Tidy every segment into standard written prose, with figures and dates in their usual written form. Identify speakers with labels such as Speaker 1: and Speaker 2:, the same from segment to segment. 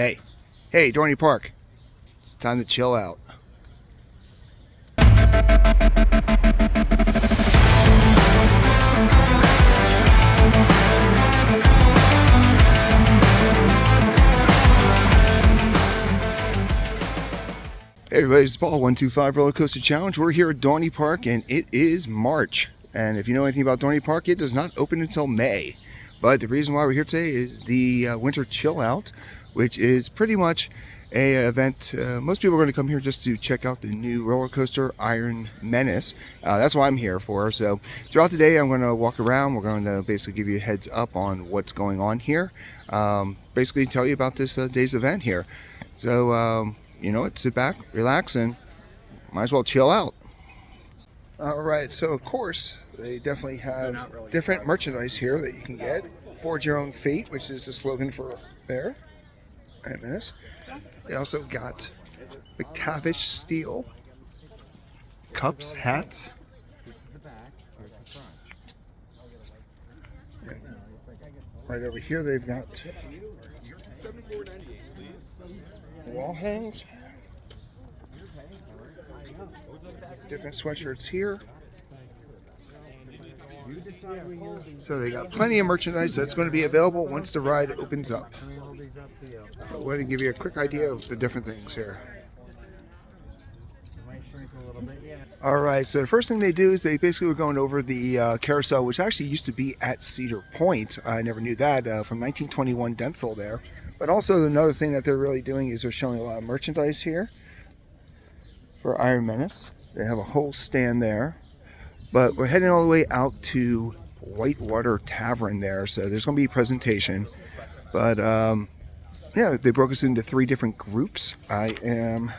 Speaker 1: Hey, Dorney Park. It's time to chill out. Hey everybody, it's Paul, 125 Roller Coaster Challenge. We're here at Dorney Park and it is March. And if you know anything about Dorney Park, it does not open until May. But the reason why we're here today is the Winter Chill Out, which is pretty much a event. Most people are going to come here just to check out the new roller coaster, Iron Menace. That's what I'm here for. So throughout the day, I'm going to walk around. We're going to basically give you a heads up on what's going on here. Basically tell you about this day's event here. So, you know what, sit back, relax, and might as well chill out. Alright, so of course, they definitely have different merchandise here that you can get. Forge Your Own Fate, which is the slogan for there. Iron Menace. They also got McTavish Steel, cups, hats. And right over here they've got wall hangs, different sweatshirts here. So they got plenty of merchandise that's going to be available once the ride opens up. I want to give you a quick idea of the different things here. Alright, so the first thing they do is they basically were going over the carousel, which actually used to be at Cedar Point. I never knew that, from 1921 Dental there. But also another thing that they're really doing is they're showing a lot of merchandise here for Iron Menace. They have a whole stand there. But we're heading all the way out to Whitewater Tavern there. So there's going to be a presentation. But yeah, they broke us into 3 different groups. I am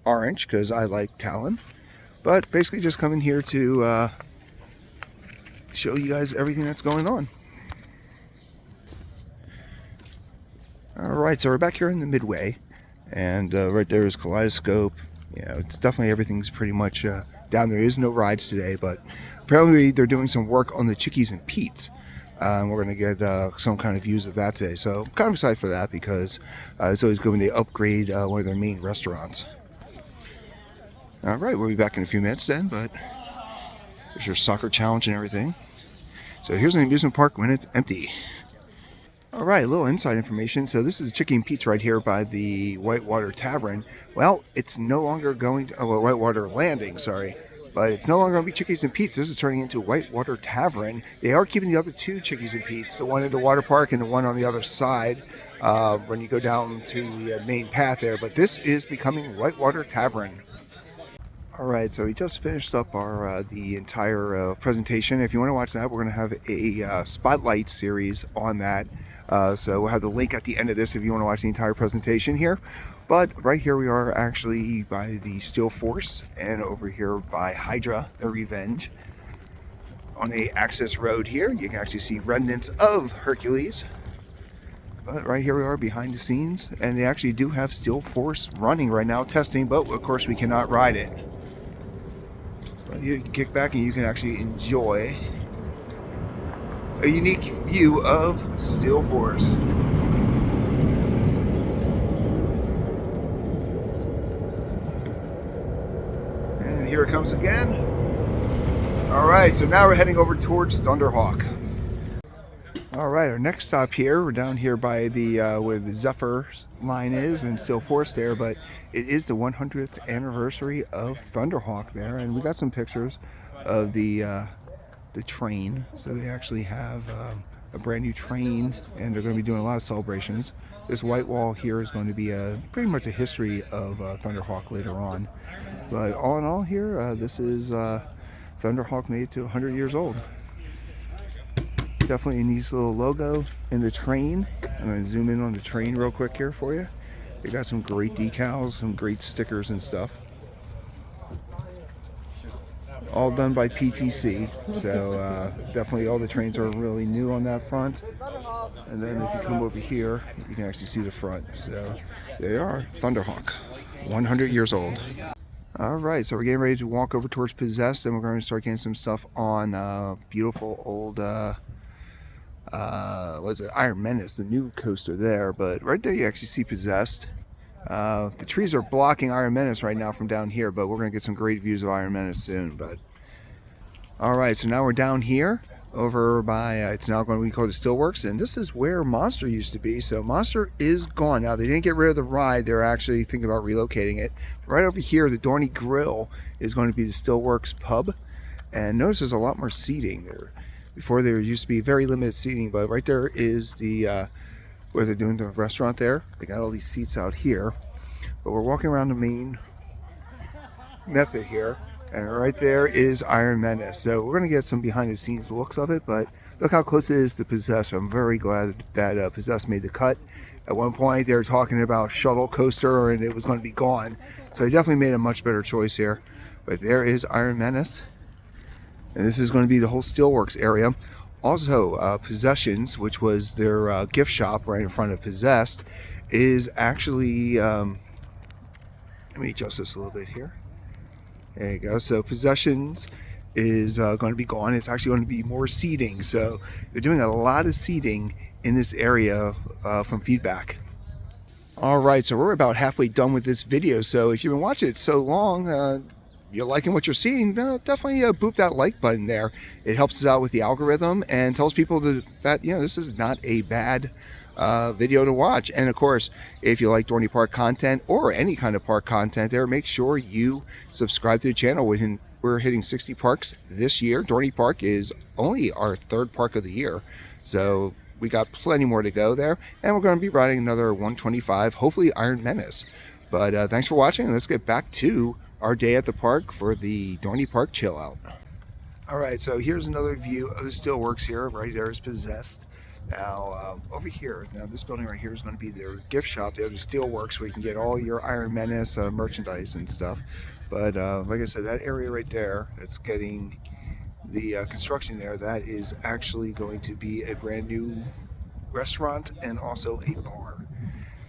Speaker 1: orange because I like Talon. But basically just coming here to show you guys everything that's going on. Alright, so we're back here in the midway, and right there is Kaleidoscope. You know, it's definitely everything's pretty much down. There is no rides today, but apparently they're doing some work on the Chickies and Pete's. We're going to get some kind of views of that today, so I'm kind of excited for that because it's always good when they upgrade one of their main restaurants. Alright, we'll be back in a few minutes then, but there's your soccer challenge and everything. So here's an amusement park when it's empty. Alright, a little inside information. So this is Chicky and Pete's right here by the Whitewater Tavern. Well, it's no longer going to, Whitewater Landing, sorry. But it's no longer going to be Chickies and Pete's. This is turning into Whitewater Tavern. They are keeping the other 2 Chickies and Pete's, the one in the water park and the one on the other side when you go down to the main path there. But this is becoming Whitewater Tavern. Alright, so we just finished up our the entire presentation. If you want to watch that, we're going to have a spotlight series on that. So we'll have the link at the end of this if you want to watch the entire presentation here. But right here we are actually by the Steel Force, and over here by Hydra, the Revenge. On the access road here, you can actually see remnants of Hercules. But right here we are behind the scenes, and they actually do have Steel Force running right now, testing, but of course we cannot ride it. But you can kick back and you can actually enjoy a unique view of Steel Force. And here it comes again. Alright, so now we're heading over towards Thunderhawk. Alright, our next stop here, we're down here by the where the Zephyr line is and Steel Force there, but it is the 100th anniversary of Thunderhawk there, and we got some pictures of the train. So they actually have a brand new train, and they're going to be doing a lot of celebrations. This white wall here is going to be pretty much a history of Thunderhawk later on. But all in all here, this is Thunderhawk made it to 100 years old. Definitely a nice little logo in the train. I'm going to zoom in on the train real quick here for you. They got some great decals, some great stickers and stuff. All done by PTC, so definitely all the trains are really new on that front. And then if you come over here, you can actually see the front. So they are Thunderhawk, 100 years old. Alright, so we're getting ready to walk over towards Possessed, and we're going to start getting some stuff on beautiful old was it Iron Menace, the new coaster there. But right there you actually see Possessed. The trees are blocking Iron Menace right now from down here, but we're going to get some great views of Iron Menace soon. But alright, so now we're down here over by, it's now going to be called the Steelworks, and this is where Monster used to be. So Monster is gone now. They didn't get rid of the ride. They're actually thinking about relocating it. Right over here, the Dorney Grill is going to be the Steelworks pub. And notice there's a lot more seating there. Before there used to be very limited seating, but right there is the where they're doing the restaurant there. They got all these seats out here. But we're walking around the main method here. And right there is Iron Menace. So we're going to get some behind the scenes looks of it, but look how close it is to Possessed. I'm very glad that Possessed made the cut. At one point they were talking about shuttle coaster and it was going to be gone. So they definitely made a much better choice here. But there is Iron Menace. And this is going to be the whole Steelworks area. Also, Possessions, which was their gift shop right in front of Possessed, is actually... let me adjust this a little bit here. There you go. So Possessions is going to be gone. It's actually going to be more seating. So they're doing a lot of seating in this area from feedback. All right, so we're about halfway done with this video. So if you've been watching it so long, you're liking what you're seeing, definitely boop that like button there. It helps us out with the algorithm and tells people that this is not a bad video to watch. And of course, if you like Dorney Park content or any kind of park content there, make sure you subscribe to the channel. We're hitting 60 parks this year. Dorney Park is only our 3rd park of the year, so we got plenty more to go there, and we're going to be riding another 125, hopefully Iron Menace. But thanks for watching, and let's get back to our day at the park for the Dorney Park chill out. All right, so here's another view of the Steelworks here. Right there is Possessed. Now, over here, this building right here is going to be their gift shop. They have the Steelworks where you can get all your Iron Menace merchandise and stuff. But like I said, that area right there that's getting the construction there, that is actually going to be a brand new restaurant and also a bar.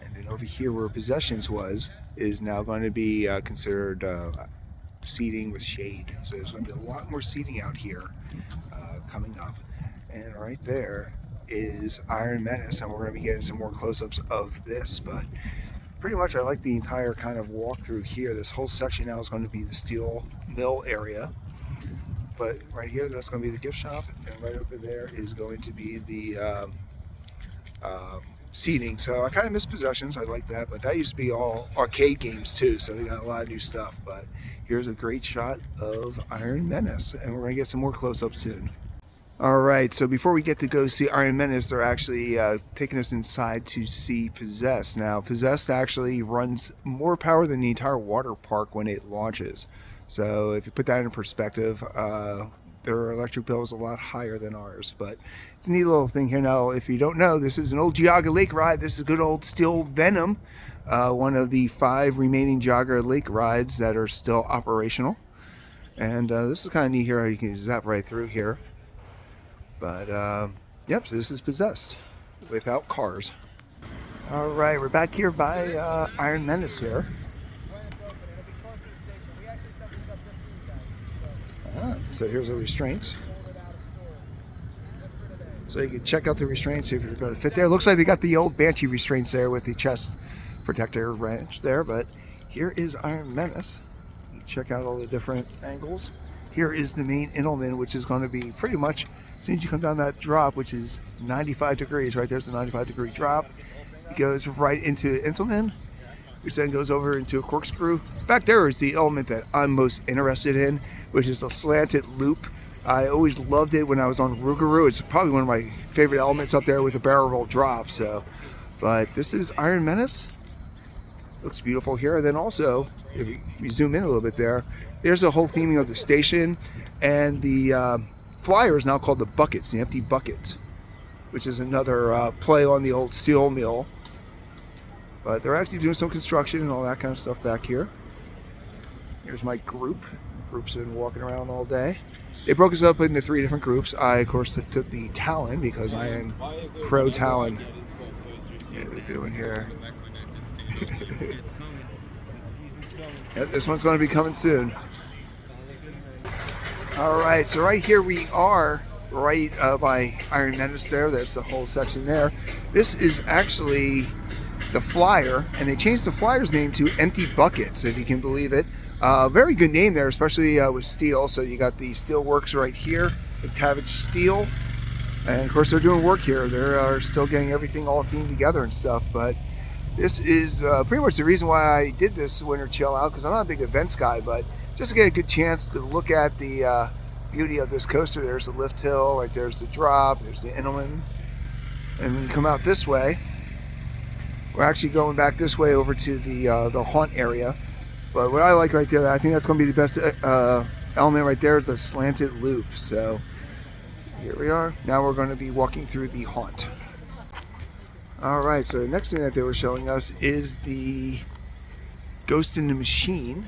Speaker 1: And then over here where Possessions was is now going to be considered seating with shade. So there's going to be a lot more seating out here coming up. And right there is Iron Menace, and we're going to be getting some more close-ups of this. But pretty much I like the entire kind of walk through here. This whole section now is going to be the steel mill area. But right here, that's going to be the gift shop, and right over there is going to be the seating. So I kind of miss Possessions. I like that, but that used to be all arcade games too, so they got a lot of new stuff. But here's a great shot of Iron Menace, and we're going to get some more close-ups soon. Alright, so before we get to go see Iron Menace, they're actually taking us inside to see Possessed. Now, Possessed actually runs more power than the entire water park when it launches. So if you put that in perspective, their electric bill is a lot higher than ours. But it's a neat little thing here. Now, if you don't know, this is an old Geauga Lake ride. This is good old Steel Venom, one of the 5 remaining Geauga Lake rides that are still operational. And this is kind of neat here. You can zap right through here. But, yep, so this is Possessed without cars. All right, we're back here by Iron Menace here. So here's the restraints. So you can check out the restraints, see if you're going to fit there. Looks like they got the old Banshee restraints there with the chest protector wrench there. But here is Iron Menace. You can check out all the different angles. Here is the main Intelman, which is going to be pretty much, as soon as you come down that drop, which is 95 degrees, right there's the 95-degree drop. It goes right into Intelman, which then goes over into a corkscrew. Back there is the element that I'm most interested in, which is the slanted loop. I always loved it when I was on Rougarou. It's probably one of my favorite elements up there with a barrel roll drop. So, but this is Iron Menace. Looks beautiful here. And then also, if you zoom in a little bit there, there's the whole theming of the station, and the flyer is now called the buckets, the empty buckets, which is another play on the old steel mill. But they're actually doing some construction and all that kind of stuff back here. Here's my group. Group's been walking around all day. They broke us up into 3 different groups. I, of course, took the Talon because I am pro Talon. Yeah, they're doing here. Yep, this one's going to be coming soon. All right, so right here we are right by Iron Menace there. That's the whole section there. This is actually the Flyer, and they changed the Flyer's name to Empty Buckets, if you can believe it. Very good name there, especially with steel. So you got the steel works right here, McTavish Steel. And of course they're doing work here. They are still getting everything all teamed together and stuff. But this is pretty much the reason why I did this winter chill out, because I'm not a big events guy, but just to get a good chance to look at the beauty of this coaster. There's the lift hill, right there's the drop, there's the Inman. And when you come out this way, we're actually going back this way over to the haunt area. But what I like right there, I think that's going to be the best element right there, the slanted loop. So here we are. Now we're going to be walking through the haunt. All right, so the next thing that they were showing us is the Ghost in the Machine.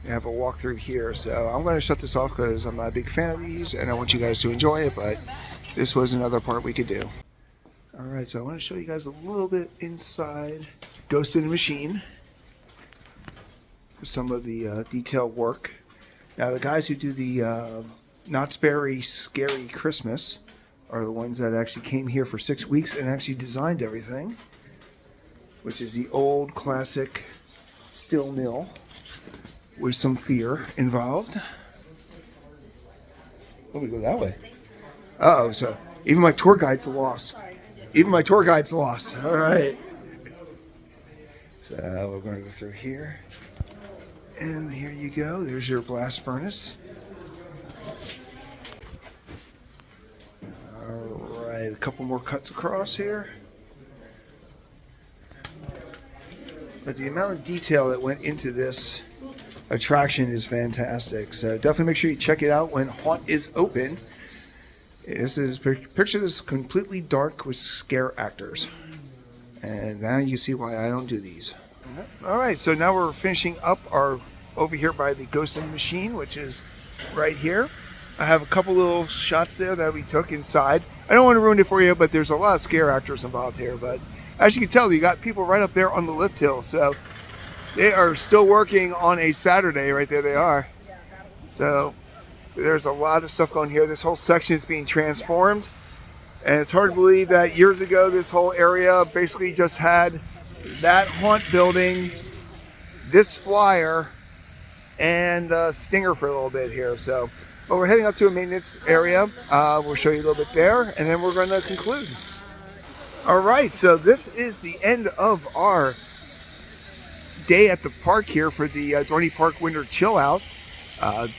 Speaker 1: We have a walkthrough here, so I'm going to shut this off because I'm not a big fan of these and I want you guys to enjoy it, but this was another part we could do. All right, so I want to show you guys a little bit inside Ghost in the Machine. Some of the detail work. Now the guys who do the Knott's Berry Scary Christmas are the ones that actually came here for 6 weeks and actually designed everything, which is the old classic steel mill with some fear involved. Oh, we go that way. Uh-oh, so even my tour guide's lost. Even my tour guide's lost. All right. So we're going to go through here. And here you go. There's your blast furnace. All right, a couple more cuts across here. But the amount of detail that went into this attraction is fantastic. So definitely make sure you check it out when Haunt is open. This is, picture this completely dark with scare actors. And now you see why I don't do these. All right, so now we're finishing up our over here by the Ghost in the Machine, which is right here. I have a couple little shots there that we took inside. I don't want to ruin it for you, but there's a lot of scare actors involved here. But as you can tell, you got people right up there on the lift hill. So they are still working on a Saturday. Right there they are. So there's a lot of stuff going here. This whole section is being transformed. And it's hard to believe that years ago, this whole area basically just had that haunt building, this Flyer, and Stinger for a little bit here. So, but we're heading up to a maintenance area. We'll show you a little bit there, and then we're going to conclude. All right, so this is the end of our day at the park here for the Dorney Park Winter Chill Out.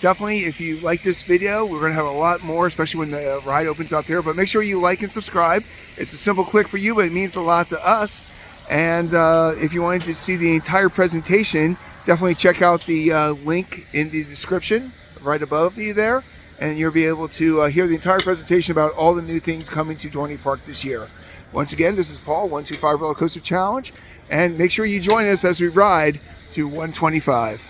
Speaker 1: Definitely, if you like this video, we're going to have a lot more, especially when the ride opens up here. But make sure you like and subscribe. It's a simple click for you, but it means a lot to us. And if you wanted to see the entire presentation, definitely check out the link in the description right above you there. And you'll be able to hear the entire presentation about all the new things coming to Dorney Park this year. Once again, this is Paul, 125 Roller Coaster Challenge. And make sure you join us as we ride to 125.